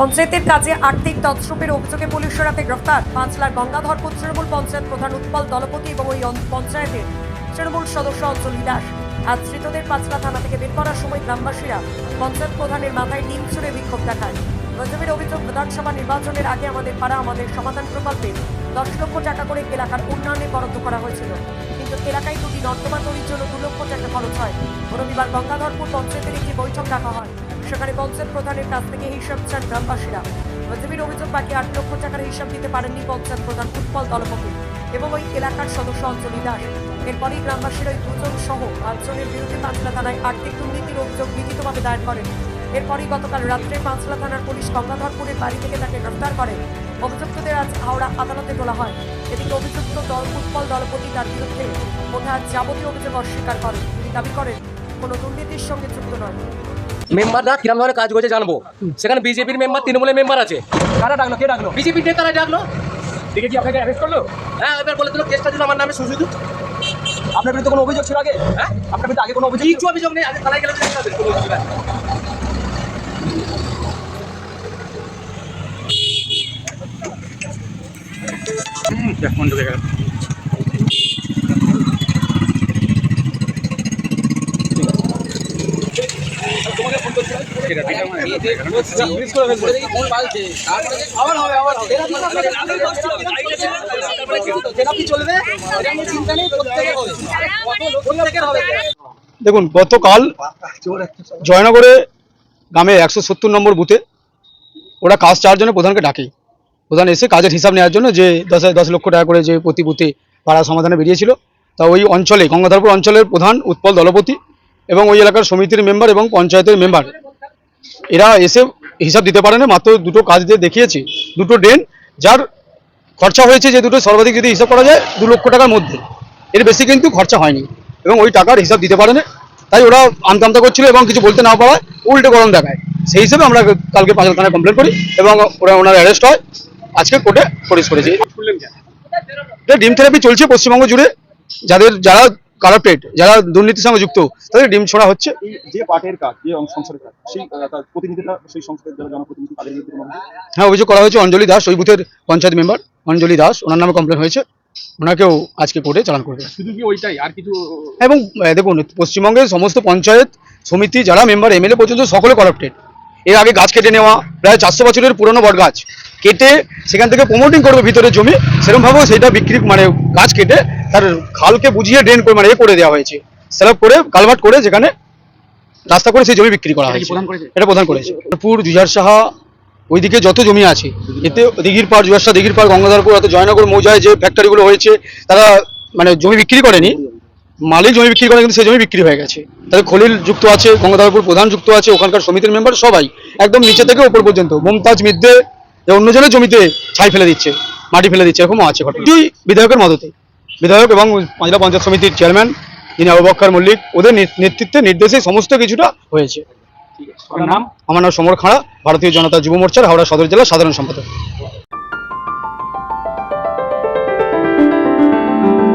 পঞ্চায়েতের কাজে আর্থিক তছরূপের অভিযোগে পুলিশের হাতে গ্রেফতার পাঁচলার গঙ্গাধরপুর তৃণমূল পঞ্চায়েত প্রধান উৎপল দলপতি এবং ওই পঞ্চায়েতের তৃণমূল সদস্য অঞ্জলি দাস। আজ ধৃতদের পাঁচলা থানা থেকে বের করার সময় গ্রামবাসীরা পঞ্চায়েত প্রধানের মাথায় ডিম ছুড়ে বিক্ষোভ দেখায়। গঞ্জমের অভিযোগ, বিধানসভা নির্বাচনের আগে আমাদের পাড়া আমাদের সমাধান প্রকল্পে 10 লক্ষ টাকা করে এলাকার উন্নয়নে বরাদ্দ করা হয়েছিল, কিন্তু এলাকায় দুটি নর্দমা তৈরির জন্য 2 লক্ষ টাকা খরচ হয়। রবিবার গঙ্গাধরপুর পঞ্চায়েতের একটি বৈঠক ডাকা হয়, সেখানে পঞ্চায়েত প্রধানের কাছ থেকে হিসাব চান গ্রামবাসীরা। গঞ্জমের অভিযোগ, বাকি 8 লক্ষ টাকার হিসাব দিতে পারেননি পঞ্চায়েত প্রধান উৎপল দলপতি এবং ওই এলাকার সদস্য অঞ্জলি দাস। এরপরই গ্রামবাসীরা ওই দুজন সহ 5 জনের বিরুদ্ধে পাঁচলা থানায় আর্থিক দুর্নীতির অভিযোগ লিখিতভাবে দায়ের করেন। এরপরই গতকাল রাত্রে পাঁচলা থানার পুলিশ গঙ্গাধরপুরের বাড়ি থেকে তাকে গ্রেফতার করে। অভিযুক্তদের আজ হাওড়া আদালতে তোলা হয়। এদিকে অভিযুক্ত উৎপল দলপতি তার বিরুদ্ধে ওঠা যাবতীয় অভিযোগ অস্বীকার করেন। তিনি দাবি করেন কোনো দুর্নীতির সঙ্গে যুক্ত নয়। মেম্বাররা কিরম ধরনের কাজ করছে জানবো। সেখানে বিজেপির মেম্বার, তৃণমূলের মেম্বার আছে। কারা ডাকলো? কে ডাকলো? বিজেপির নেতারা ডাকলো। দেখে কি আপনাকে অ্যারেস্ট করলো? হ্যাঁ, এবার বলে দিল কেসটা দিল আমার নামে শুধু। আপনার বিরুদ্ধে কোনো অভিযোগ ছিল আগে? হ্যাঁ, আপনার বিরুদ্ধে আগে কোনো অভিযোগ? কিছু অভিযোগ নেই। আগে থানায় গেলে দেখতে হবে কোনো অভিযোগ আছে। ফোন ঢুকে গেল। দেখুন, গতকাল জয়নগরে গ্রামে 170 নম্বর বুথে ওরা কাজ চাওয়ার জন্য প্রধানকে ডাকে। প্রধান এসে কাজের হিসাব নেওয়ার জন্য যে 10 লক্ষ টাকা করে যে প্রতি বুথে পাড়া সমাধানে বেরিয়েছিল, তা ওই অঞ্চলে গঙ্গাধরপুর অঞ্চলের প্রধান উৎপল দলপতি এবং ওই এলাকার সমিতির মেম্বার এবং পঞ্চায়েতের মেম্বার এরা এসে হিসাব দিতে পারে না। মাত্র 2টো কাজ দিয়ে দেখিয়েছে, 2টো ড্রেন, যার খরচা হয়েছে যে 2টো সর্বাধিক যদি হিসাব করা যায় 2 লক্ষ টাকার মধ্যে, এর বেশি কিন্তু খরচা হয়নি এবং ওই টাকার হিসাব দিতে পারে না। তাই ওরা আমতামতা করছিল এবং কিছু বলতে না পারায় উল্টে গরম দেখায়। সেই হিসেবে আমরা কালকে পাঁচলা থানায় কমপ্লেন করি এবং ওনার অ্যারেস্ট হয়। আজকে কোর্টে প্রডিউস করেছি। ডিম থেরাপি চলছে পশ্চিমবঙ্গ জুড়ে। যারা কারাপ্টেড, যারা দুর্নীতির সঙ্গে যুক্ত, তাদের ডিম ছোড়া হচ্ছে। যে পার্টের কাজ, যে সংসদের কাজ, সেই প্রতিনিধিরা, সেই সংসদের যারা জনপ্রতিনিধি, তাদের বিরুদ্ধে হ্যাঁ, অভিযোগ করা হয়েছে। অঞ্জলি দাস, ওই বুথের পঞ্চায়েত মেম্বার অঞ্জলি দাস, ওনার নামে কমপ্লেন হয়েছে। ওনাকেও আজকে কোর্টে চালান করবে। শুধু কি ওইটাই, আর কিছু? এবং দেখুন, পশ্চিমবঙ্গের সমস্ত পঞ্চায়েত সমিতি যারা মেম্বার, এমএলএ পর্যন্ত সকলে কারাপ্টেড। এর আগে গাছ কেটে নেওয়া, প্রায় 400 বছরের পুরনো বট গাছ কেটে সেখান থেকে প্রমোটিং করবে ভিতরে জমি, সেরকমভাবেও সেটা বিক্রি, মানে গাছ কেটে তার খালকে বুঝিয়ে ড্রেন করে, মানে করে দেওয়া হয়েছে, স্ল্যাব করে কালভার্ট করে যেখানে রাস্তা করে সেই জমি বিক্রি করা হয়েছে। এটা প্রধান করেছে। পুর জুঝার সাহা ওইদিকে যত জমি আছে, এতে দিঘির পাড়, জুয়ারশা দিঘির পাড়, গঙ্গাধরপুর, অত জয়নগর মৌজায় যে ফ্যাক্টরিগুলো হয়েছে, তারা মানে জমি বিক্রি করেনি, মালিক জমি বিক্রি করে, কিন্তু সেই জমি বিক্রি হয়ে গেছে। তাদের খলিল যুক্ত আছে, গঙ্গাধরপুর প্রধান যুক্ত আছে, ওখানকার সমিতির মেম্বার সবাই একদম নিচে থেকে উপর পর্যন্ত। মমতাজ মিদ্দে অন্যজনের জমিতে ছাই ফেলে দিচ্ছে, মাটি ফেলে দিচ্ছে, এরকমও আছে ঘটনা। বিধায়কের মদতে, বিধায়ক এবং পাঁচলা পঞ্চায়েত সমিতির চেয়ারম্যান যিনি আবু বক্কর মল্লিক, ওদের নেতৃত্বে নির্দেশে সমস্ত কিছুটা হয়েছে। আমার নাম সমর খাঁড়া, ভারতীয় জনতা যুব মোর্চার হাওড়া সদর জেলা সাধারণ সম্পাদক।